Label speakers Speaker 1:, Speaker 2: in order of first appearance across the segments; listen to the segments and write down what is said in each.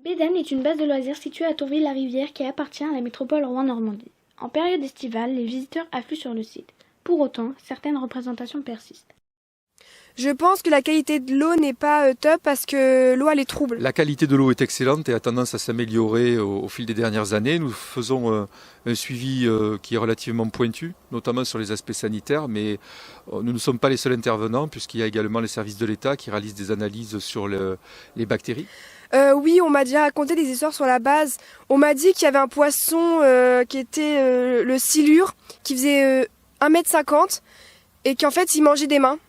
Speaker 1: Bédane est une base de loisirs située à Tourville-la-Rivière qui appartient à la métropole Rouen-Normandie. En période estivale, les visiteurs affluent sur le site. Pour autant, certaines représentations persistent.
Speaker 2: Je pense que la qualité de l'eau n'est pas top parce que l'eau elle est trouble.
Speaker 3: La qualité de l'eau est excellente et a tendance à s'améliorer au fil des dernières années. Nous faisons un suivi qui est relativement pointu, notamment sur les aspects sanitaires, mais nous ne sommes pas les seuls intervenants puisqu'il y a également les services de l'État qui réalisent des analyses sur les bactéries.
Speaker 2: Oui, on m'a déjà raconté des histoires sur la base. On m'a dit qu'il y avait un poisson qui était le silure, qui faisait 1,50 m et qu'en fait il mangeait des mains.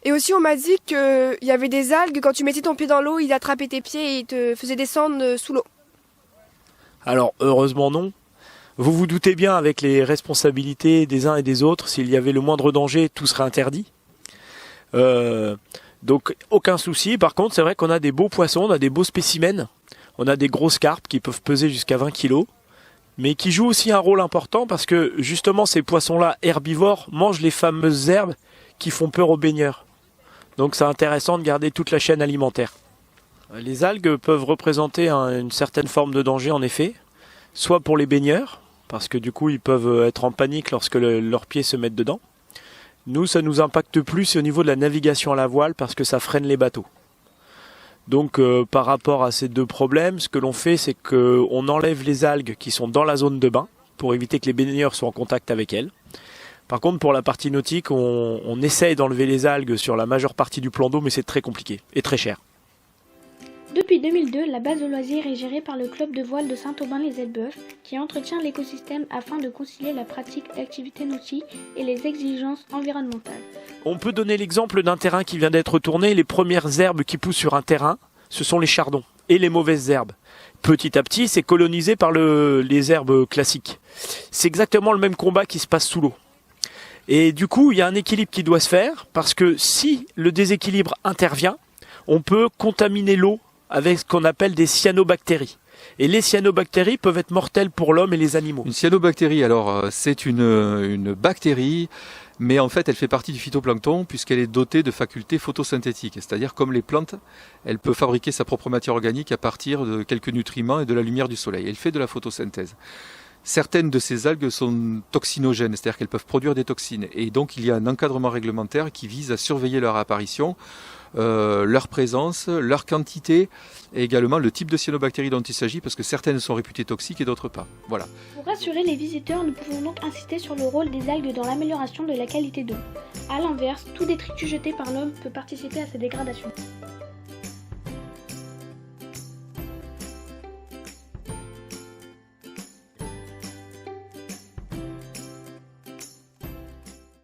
Speaker 2: Et aussi on m'a dit qu'il y avait des algues, quand tu mettais ton pied dans l'eau, il attrapait tes pieds et il te faisait descendre sous l'eau.
Speaker 4: Alors heureusement non. Vous vous doutez bien avec les responsabilités des uns et des autres, s'il y avait le moindre danger, tout serait interdit. Donc aucun souci. Par contre c'est vrai qu'on a des beaux poissons, on a des beaux spécimens, on a des grosses carpes qui peuvent peser jusqu'à 20 kg, mais qui jouent aussi un rôle important parce que justement ces poissons-là herbivores mangent les fameuses herbes qui font peur aux baigneurs. Donc c'est intéressant de garder toute la chaîne alimentaire. Les algues peuvent représenter une certaine forme de danger en effet, soit pour les baigneurs, parce que du coup ils peuvent être en panique lorsque leurs pieds se mettent dedans. Nous, ça nous impacte plus au niveau de la navigation à la voile parce que ça freine les bateaux. Donc par rapport à ces deux problèmes, ce que l'on fait, c'est qu'on enlève les algues qui sont dans la zone de bain pour éviter que les baigneurs soient en contact avec elles. Par contre, pour la partie nautique, on essaye d'enlever les algues sur la majeure partie du plan d'eau, mais c'est très compliqué et très cher.
Speaker 1: Depuis 2002, la base de loisirs est gérée par le club de voile de Saint-Aubin-les-Elbeufs, qui entretient l'écosystème afin de concilier la pratique d'activités nautiques et les exigences environnementales.
Speaker 4: On peut donner l'exemple d'un terrain qui vient d'être tourné. Les premières herbes qui poussent sur un terrain, ce sont les chardons et les mauvaises herbes. Petit à petit, c'est colonisé par les herbes classiques. C'est exactement le même combat qui se passe sous l'eau. Et du coup, il y a un équilibre qui doit se faire, parce que si le déséquilibre intervient, on peut contaminer l'eau avec ce qu'on appelle des cyanobactéries. Et les cyanobactéries peuvent être mortelles pour l'homme et les animaux.
Speaker 3: Une cyanobactérie, alors c'est une bactérie, mais en fait elle fait partie du phytoplancton puisqu'elle est dotée de facultés photosynthétiques. C'est-à-dire comme les plantes, elle peut fabriquer sa propre matière organique à partir de quelques nutriments et de la lumière du soleil. Elle fait de la photosynthèse. Certaines de ces algues sont toxinogènes, c'est-à-dire qu'elles peuvent produire des toxines. Et donc il y a un encadrement réglementaire qui vise à surveiller leur apparition, leur présence, leur quantité et également le type de cyanobactéries dont il s'agit, parce que certaines sont réputées toxiques et d'autres pas. Voilà.
Speaker 1: Pour rassurer les visiteurs, nous pouvons donc insister sur le rôle des algues dans l'amélioration de la qualité d'eau. A l'inverse, tout détritus jeté par l'homme peut participer à sa dégradation.